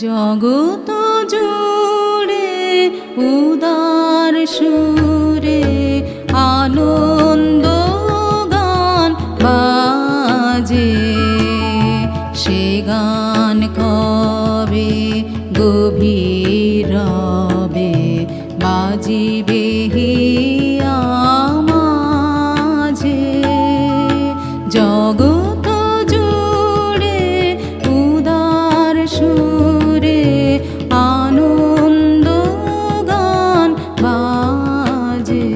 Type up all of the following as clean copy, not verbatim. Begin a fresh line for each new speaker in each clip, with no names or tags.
জগত জুড়ে উদার সুরে আনন্দ গান বাজে, সে গান কবে গভীর রবে বাজিবে হিয়া মাঝে। জগত জুড়ে উদার সুরে আনন্দ গান বাজে।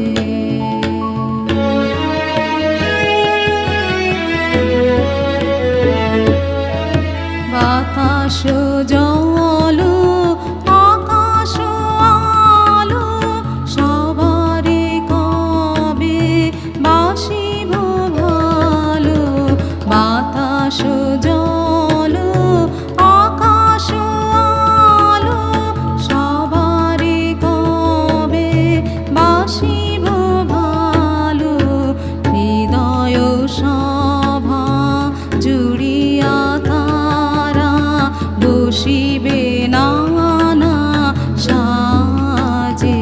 বাতাস জল আকাশ আলো সবারে কবে বাসিব ভালো। বাতাস জল আকাশ আলো সবারে কবে বাসিব ভালো। হৃদয় সভা জুড়িয়া তারা বসিবে নানা সাজে।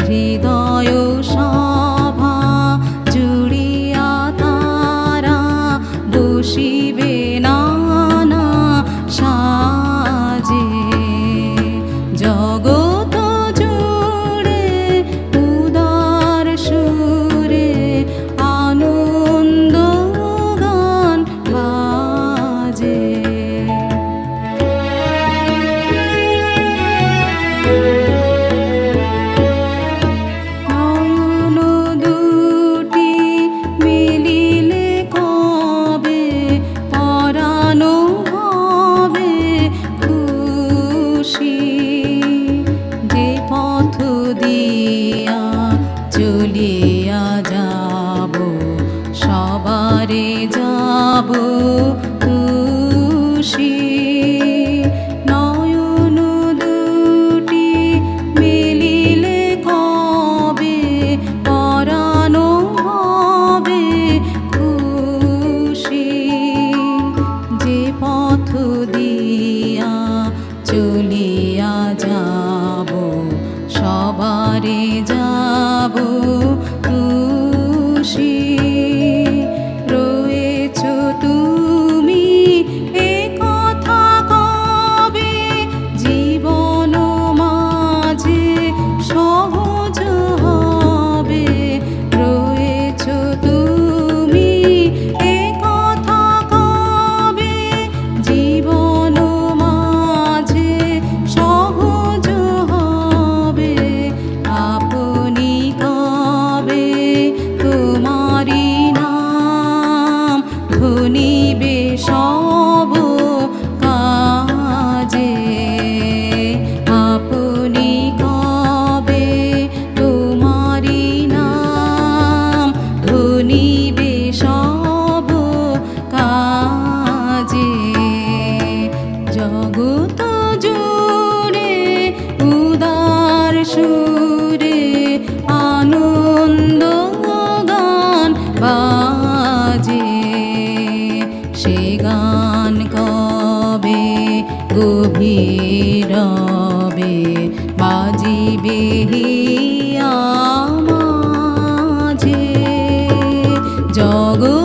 হৃদয় সভা জুড়িয়া তারা বসিবে নানা সাজে। জগত জুড়ে উদার সুরে আনন্দ গান বাজে। নয়ন দুটি মিলিলে কবে পরাণ হবে খুশি। যে পথ দিয়া চলিয়া যাব সবারে যাব খুশি। নয়ন দুটি মিলিলে কবে পরাণ হবে খুশি। যে পথ দিয়া চলিয়া যাব সবারে যাব খুশি। রয়েছ তুমি এ কথা কবে জীবন মাঝে সহজ হবে। রয়েছ তুমি এ কথা কবে জীবন মাঝে সহজ হবে। আপনি কবে তোমারি নাম ধনিবে সব কাজে। আপনি কবে তোমারি নাম ধনিবে সব কাজে। জগত জুড়ে উদার সুরে আনন্দ গান বাজে, সে গান কবে গভীর রবে বাজিবে হিয়া মাঝে। জগত